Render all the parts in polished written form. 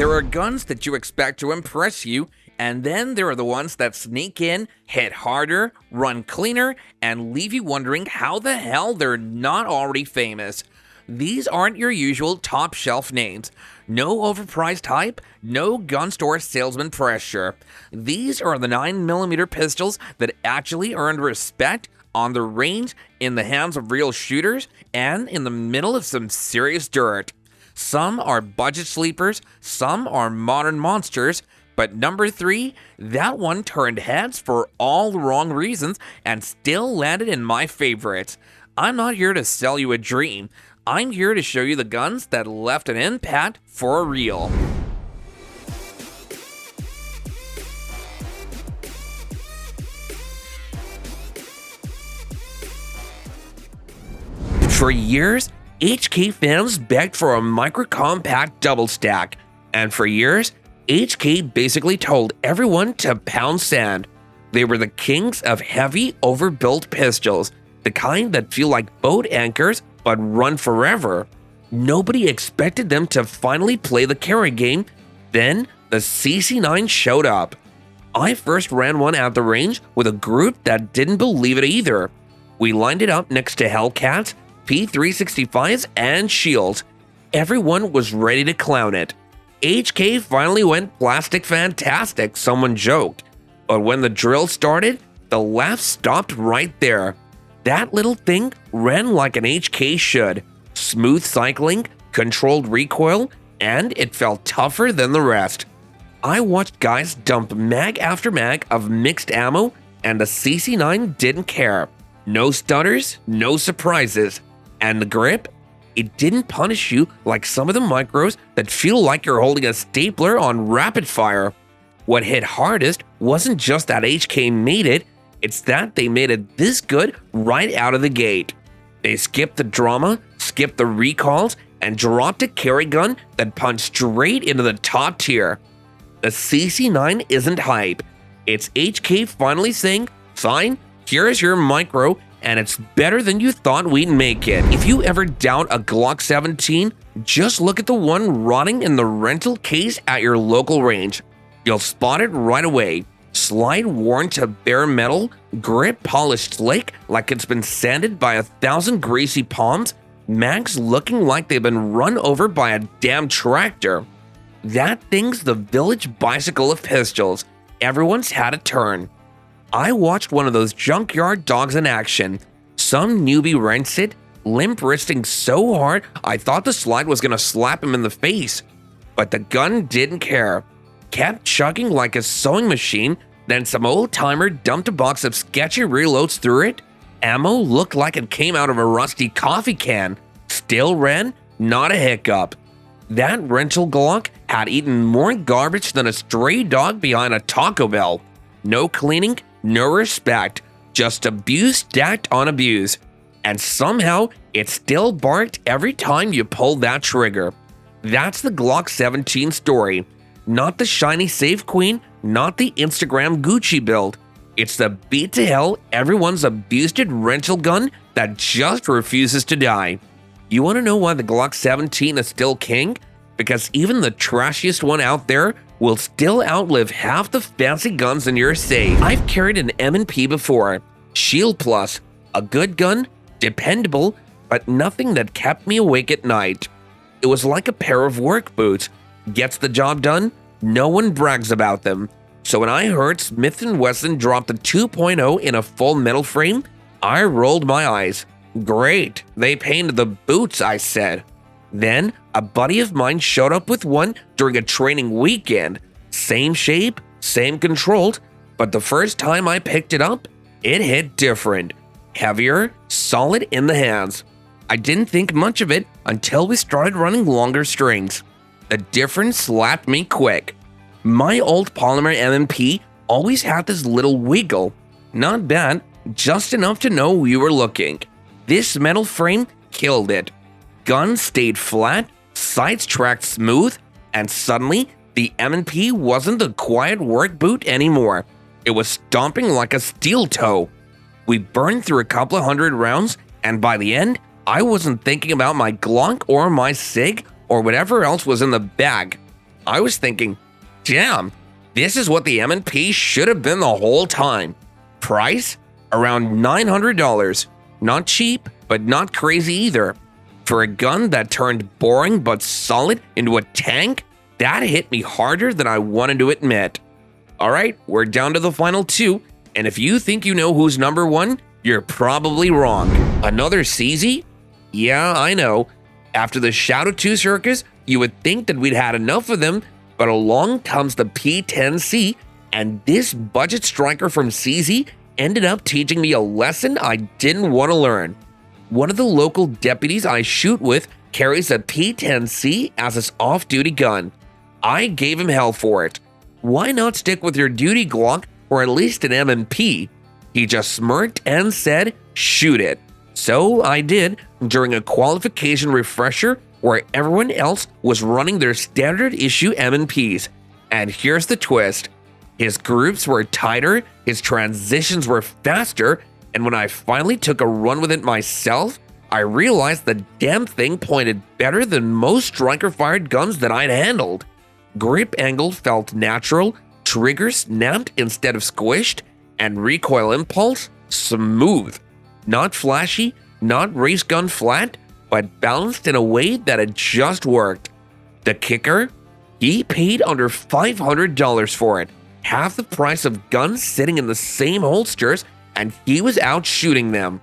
There are guns that you expect to impress you, and then there are the ones that sneak in, hit harder, run cleaner, and leave you wondering how the hell they're not already famous. These aren't your usual top shelf names. No overpriced hype, no gun store salesman pressure. These are the 9mm pistols that actually earned respect on the range, in the hands of real shooters, and in the middle of some serious dirt. Some are budget sleepers, some are modern monsters, but number 3, that one turned heads for all the wrong reasons and still landed in my favorites. I'm not here to sell you a dream. I'm here to show you the guns that left an impact for real. For years, HK fans begged for a micro-compact double stack, and for years, HK basically told everyone to pound sand. They were the kings of heavy, overbuilt pistols, the kind that feel like boat anchors but run forever. Nobody expected them to finally play the carry game. Then the CC9 showed up. I first ran one at the range with a group that didn't believe it either. We lined it up next to Hellcats, P365s, and Shields. Everyone was ready to clown it. HK finally went plastic fantastic, someone joked. But when the drill started, the laughs stopped right there. That little thing ran like an HK should. Smooth cycling, controlled recoil, and it felt tougher than the rest. I watched guys dump mag after mag of mixed ammo, and the CC9 didn't care. No stutters, no surprises. And the grip? It didn't punish you like some of the micros that feel like you're holding a stapler on rapid fire. What hit hardest wasn't just that HK made it, it's that they made it this good right out of the gate. They skipped the drama, skipped the recalls, and dropped a carry gun that punched straight into the top tier. The CC9 isn't hype. It's HK finally saying, fine, here's your micro, and it's better than you thought we'd make it. If you ever doubt a Glock 17, just look at the one rotting in the rental case at your local range. You'll spot it right away. Slide worn to bare metal, grip polished slick like it's been sanded by 1,000 greasy palms, mags looking like they've been run over by a damn tractor. That thing's the village bicycle of pistols. Everyone's had a turn. I watched one of those junkyard dogs in action. Some newbie rents it, limp wristing so hard I thought the slide was gonna slap him in the face. But the gun didn't care. Kept chugging like a sewing machine, then some old-timer dumped a box of sketchy reloads through it. Ammo looked like it came out of a rusty coffee can. Still ran, not a hiccup. That rental Glock had eaten more garbage than a stray dog behind a Taco Bell. No cleaning, no respect, just abuse stacked on abuse. And somehow, it still barked every time you pulled that trigger. That's the Glock 17 story. Not the shiny save queen, not the Instagram Gucci build. It's the beat to hell everyone's abused rental gun that just refuses to die. You want to know why the Glock 17 is still king? Because even the trashiest one out there will still outlive half the fancy guns in your safe. I've carried an M&P before. Shield Plus. A good gun, dependable, but nothing that kept me awake at night. It was like a pair of work boots. Gets the job done, no one brags about them. So when I heard Smith & Wesson drop the 2.0 in a full metal frame, I rolled my eyes. Great, they painted the boots, I said. Then, a buddy of mine showed up with one during a training weekend. Same shape, same controls, but the first time I picked it up, it hit different. Heavier, solid in the hands. I didn't think much of it until we started running longer strings. The difference slapped me quick. My old polymer M&P always had this little wiggle. Not bad, just enough to know you were looking. This metal frame killed it. Gun stayed flat, sights tracked smooth, and suddenly, the M&P wasn't the quiet work boot anymore. It was stomping like a steel toe. We burned through a couple of hundred rounds, and by the end, I wasn't thinking about my Glock or my SIG or whatever else was in the bag. I was thinking, damn, this is what the M&P should have been the whole time. Price? Around $900. Not cheap, but not crazy either. For a gun that turned boring but solid into a tank, that hit me harder than I wanted to admit. Alright, we're down to the final two, and if you think you know who's number one, you're probably wrong. Another CZ? Yeah, I know. After the Shadow 2 circus, you would think that we'd had enough of them, but along comes the P10C, and this budget striker from CZ ended up teaching me a lesson I didn't want to learn. One of the local deputies I shoot with carries a P10C as his off-duty gun. I gave him hell for it. Why not stick with your duty Glock or at least an M&P? He just smirked and said, shoot it. So I did during a qualification refresher where everyone else was running their standard issue M&Ps. And here's the twist. His groups were tighter, his transitions were faster, and when I finally took a run with it myself, I realized the damn thing pointed better than most striker-fired guns that I'd handled. Grip angle felt natural, trigger snapped instead of squished, and recoil impulse smooth. Not flashy, not race gun flat, but balanced in a way that it just worked. The kicker? He paid under $500 for it, half the price of guns sitting in the same holsters, and he was out shooting them.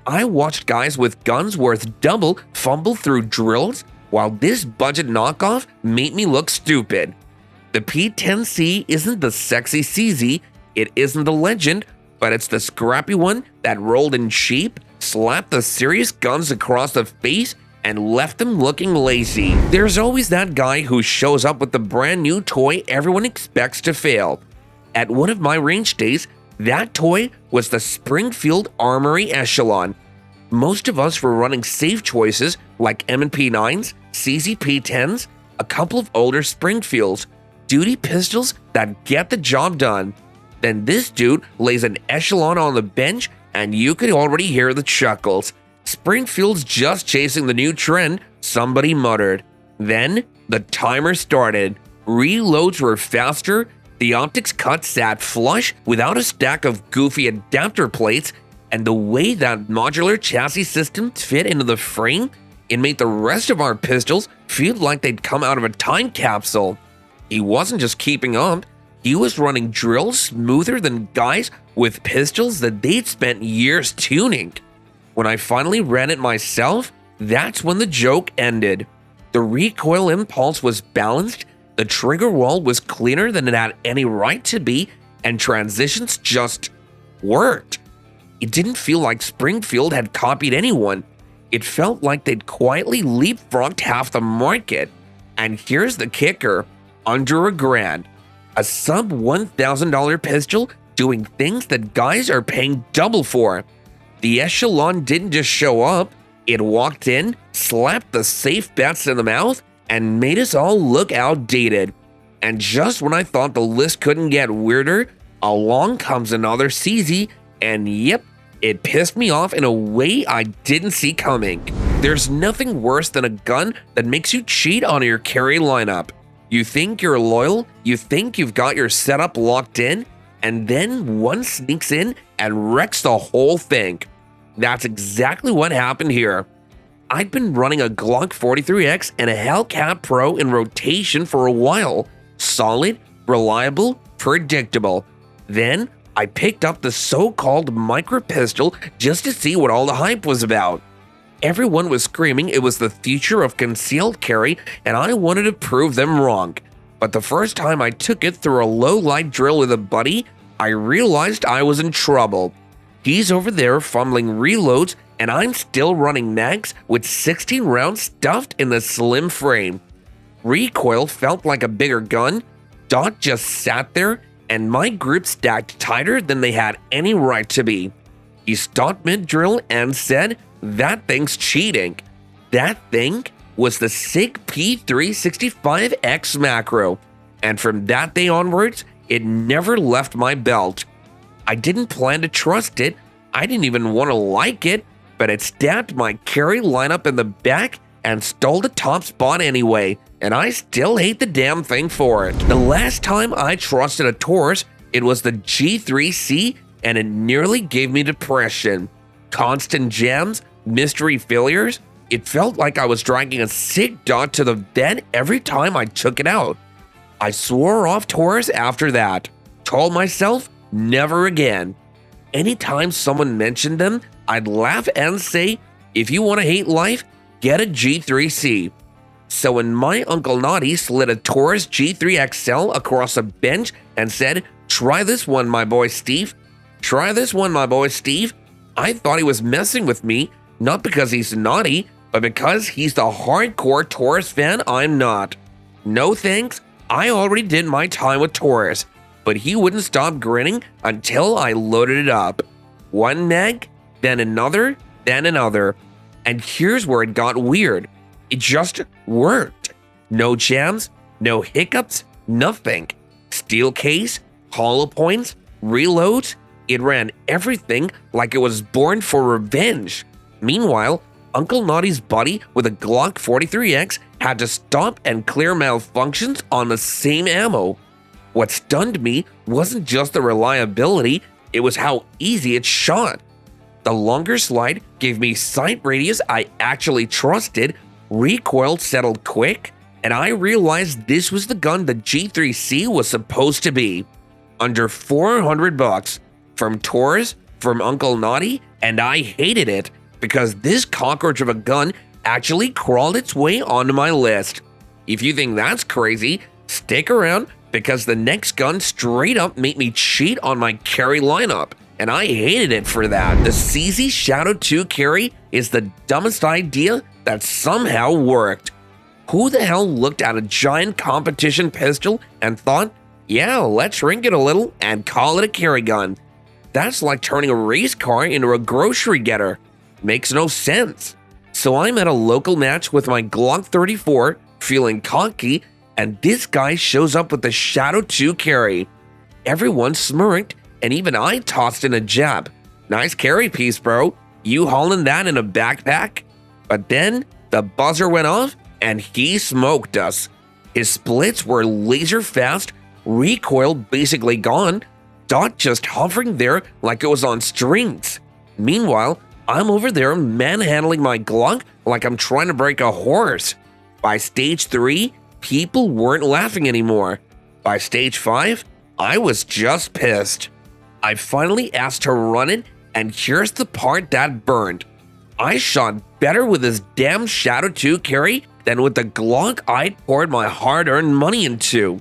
I watched guys with guns worth double fumble through drills, while this budget knockoff made me look stupid. The P10C isn't the sexy CZ, it isn't the legend, but it's the scrappy one that rolled in cheap, slapped the serious guns across the face, and left them looking lazy. There's always that guy who shows up with the brand new toy everyone expects to fail. At one of my range days, that toy was the Springfield Armory Echelon. Most of us were running safe choices like M&P 9s, CZP 10s, a couple of older Springfields, duty pistols that get the job done. Then this dude lays an Echelon on the bench and you could already hear the chuckles. Springfield's just chasing the new trend, somebody muttered. Then the timer started. Reloads were faster, the optics cut sat flush without a stack of goofy adapter plates, and the way that modular chassis system fit into the frame, it made the rest of our pistols feel like they'd come out of a time capsule. He wasn't just keeping up, he was running drills smoother than guys with pistols that they'd spent years tuning. When I finally ran it myself, that's when the joke ended. The recoil impulse was balanced, the trigger wall was cleaner than it had any right to be, and transitions just worked. It didn't feel like Springfield had copied anyone. It felt like they'd quietly leapfrogged half the market. And here's the kicker, under $1,000. A sub $1,000 pistol doing things that guys are paying double for. The Echelon didn't just show up, it walked in, slapped the safe bets in the mouth, and made us all look outdated. And just when I thought the list couldn't get weirder, along comes another CZ, and yep, it pissed me off in a way I didn't see coming. There's nothing worse than a gun that makes you cheat on your carry lineup. You think you're loyal, you think you've got your setup locked in, and then one sneaks in and wrecks the whole thing. That's exactly what happened here. I'd been running a Glock 43X and a Hellcat Pro in rotation for a while. Solid, reliable, predictable. Then I picked up the so-called micro pistol just to see what all the hype was about. Everyone was screaming it was the future of concealed carry, and I wanted to prove them wrong. But the first time I took it through a low-light drill with a buddy, I realized I was in trouble. He's over there fumbling reloads, and I'm still running mags with 16 rounds stuffed in the slim frame. Recoil felt like a bigger gun, dot just sat there, and my grip stacked tighter than they had any right to be. He stopped mid-drill and said, "That thing's cheating." That thing was the SIG P365X macro, and from that day onwards, it never left my belt. I didn't plan to trust it, I didn't even want to like it, but it stabbed my carry lineup in the back and stole the top spot anyway, and I still hate the damn thing for it. The last time I trusted a Taurus, it was the G3C, and it nearly gave me depression. Constant jams, mystery failures. It felt like I was dragging a sick dog to the vet every time I took it out. I swore off Taurus after that. Told myself, never again. Anytime someone mentioned them, I'd laugh and say, if you want to hate life, get a G3C. So when my Uncle Naughty slid a Taurus G3 XL across a bench and said, try this one, my boy Steve. Try this one, my boy Steve. I thought he was messing with me, not because he's naughty, but because he's the hardcore Taurus fan I'm not. No thanks, I already did my time with Taurus, but he wouldn't stop grinning until I loaded it up. One mag, then another, then another. And here's where it got weird. It just worked. No jams, no hiccups, nothing. Steel case, hollow points, reloads. It ran everything like it was born for revenge. Meanwhile, Uncle Naughty's buddy with a Glock 43X had to stop and clear malfunctions on the same ammo. What stunned me wasn't just the reliability, it was how easy it shot. The longer slide gave me sight radius I actually trusted, recoil settled quick, and I realized this was the gun the G3C was supposed to be. Under 400 bucks, from Taurus, from Uncle Naughty, and I hated it because this cockroach of a gun actually crawled its way onto my list. If you think that's crazy, stick around because the next gun straight up made me cheat on my carry lineup, and I hated it for that. The CZ Shadow 2 carry is the dumbest idea that somehow worked. Who the hell looked at a giant competition pistol and thought, yeah, let's shrink it a little and call it a carry gun? That's like turning a race car into a grocery getter. Makes no sense. So I'm at a local match with my Glock 34, feeling cocky, and this guy shows up with the Shadow 2 carry. Everyone smirked, and even I tossed in a jab. Nice carry piece, bro. You hauling that in a backpack? But then the buzzer went off, and he smoked us. His splits were laser fast, recoil basically gone, dot just hovering there like it was on strings. Meanwhile, I'm over there manhandling my Glock like I'm trying to break a horse. By stage 3, people weren't laughing anymore. By stage 5, I was just pissed. I finally asked to run it, and here's the part that burned. I shot better with this damn Shadow 2 carry than with the Glock I'd poured my hard-earned money into.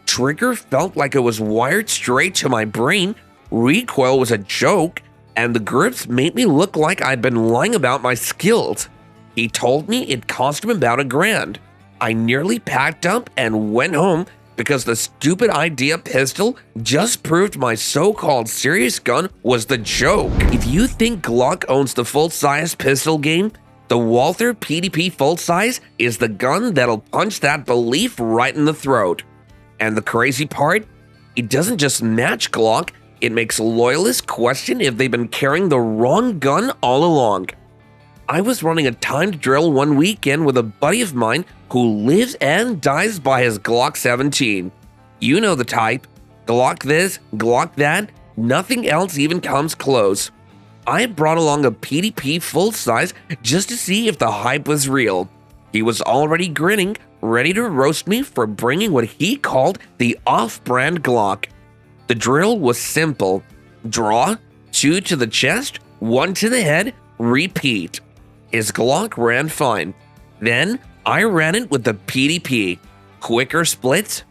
Trigger felt like it was wired straight to my brain, recoil was a joke, and the grips made me look like I'd been lying about my skills. He told me it cost him about $1,000. I nearly packed up and went home because the stupid idea pistol just proved my so-called serious gun was the joke. If you think Glock owns the full-size pistol game, the Walther PDP full-size is the gun that'll punch that belief right in the throat. And the crazy part? It doesn't just match Glock, it makes loyalists question if they've been carrying the wrong gun all along. I was running a timed drill one weekend with a buddy of mine who lives and dies by his Glock 17. You know the type. Glock this, Glock that, nothing else even comes close. I brought along a PDP full size just to see if the hype was real. He was already grinning, ready to roast me for bringing what he called the off-brand Glock. The drill was simple. Draw, 2 to the chest, 1 to the head, repeat. His Glock ran fine. Then I ran it with the PDP. Quicker splits.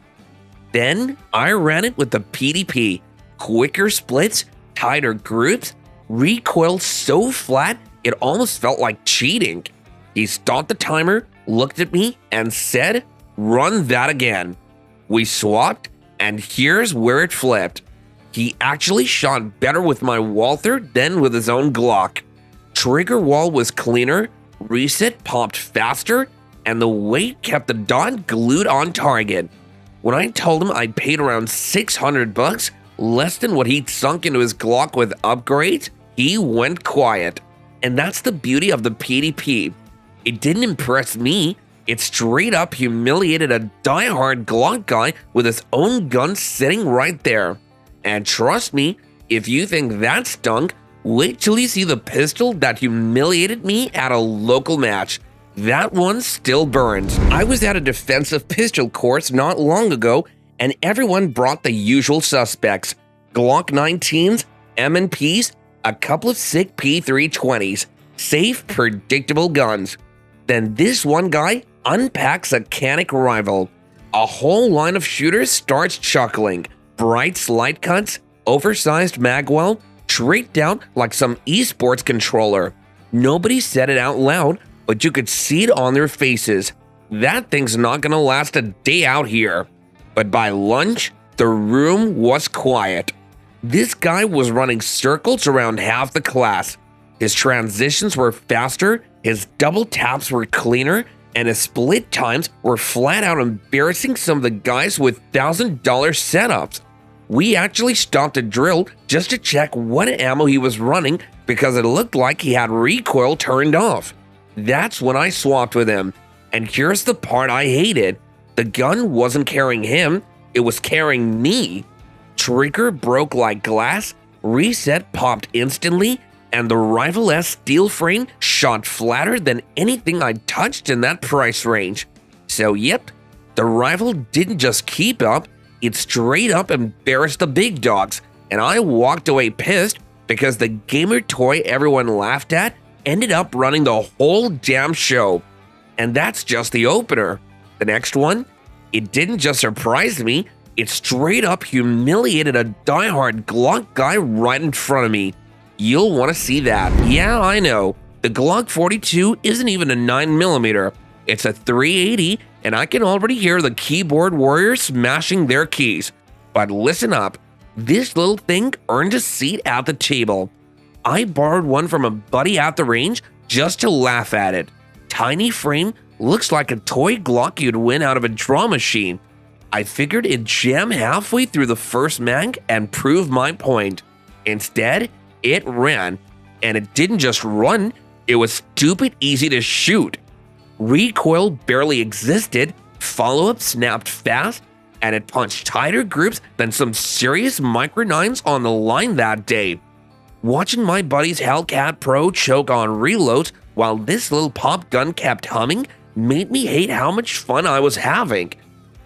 Then I ran it with the PDP. Quicker splits, tighter groups, recoil so flat it almost felt like cheating. He stopped the timer, looked at me, and said, "Run that again." We swapped, and here's where it flipped. He actually shot better with my Walther than with his own Glock. Trigger wall was cleaner, reset popped faster, and the weight kept the dot glued on target. When I told him I'd paid around $600, less than what he'd sunk into his Glock with upgrades, he went quiet. And that's the beauty of the PDP. It didn't impress me. It straight up humiliated a die-hard Glock guy with his own gun sitting right there. And trust me, if you think that stunk, wait till you see the pistol that humiliated me at a local match. That one still burns. I was at a defensive pistol course not long ago, and everyone brought the usual suspects. Glock 19s, M&Ps, a couple of sick P320s. Safe, predictable guns. Then this one guy unpacks a Canic Rival. A whole line of shooters starts chuckling. Bright slide cuts, oversized magwell, straight down like some esports controller. Nobody said it out loud, but you could see it on their faces. That thing's not gonna last a day out here. But by lunch, the room was quiet. This guy was running circles around half the class. His transitions were faster, his double taps were cleaner, and his split times were flat out embarrassing some of the guys with $1,000 setups. We actually stopped a drill just to check what ammo he was running because it looked like he had recoil turned off. That's when I swapped with him. And here's the part I hated. The gun wasn't carrying him, it was carrying me. Trigger broke like glass, reset popped instantly, and the Rival S steel frame shot flatter than anything I touched in that price range. So yep, the Rival didn't just keep up, it straight up embarrassed the big dogs, and I walked away pissed because the gamer toy everyone laughed at ended up running the whole damn show. And that's just the opener. The next one, it didn't just surprise me, it straight up humiliated a diehard Glock guy right in front of me. You'll want to see that. Yeah, I know. The Glock 42 isn't even a 9mm. It's a 380, and I can already hear the keyboard warriors smashing their keys. But listen up, this little thing earned a seat at the table. I borrowed one from a buddy at the range just to laugh at it. Tiny frame, looks like a toy Glock you'd win out of a draw machine. I figured it'd jam halfway through the first mag and prove my point. Instead, it ran, and it didn't just run, it was stupid easy to shoot. Recoil barely existed, follow-up snapped fast, and it punched tighter groups than some serious Micro 9s on the line that day. Watching my buddy's Hellcat Pro choke on reloads while this little pop gun kept humming made me hate how much fun I was having.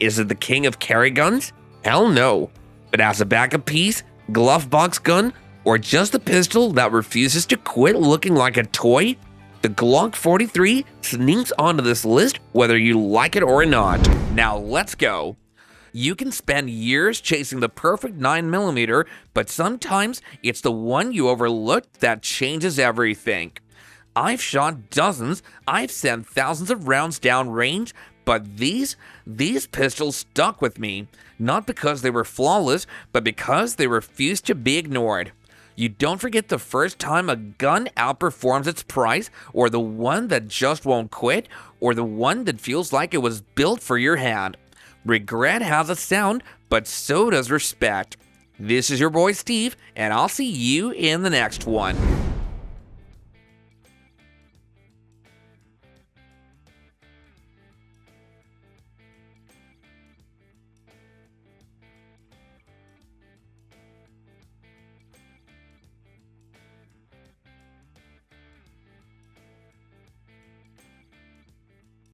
Is it the king of carry guns? Hell no. But as a backup piece, glove box gun, or just a pistol that refuses to quit looking like a toy, the Glock 43 sneaks onto this list whether you like it or not. Now let's go. You can spend years chasing the perfect 9mm, but sometimes it's the one you overlooked that changes everything. I've shot dozens, I've sent thousands of rounds down range, but these pistols stuck with me, not because they were flawless, but because they refused to be ignored. You don't forget the first time a gun outperforms its price, or the one that just won't quit, or the one that feels like it was built for your hand. Regret has a sound, but so does respect. This is your boy Steve, and I'll see you in the next one.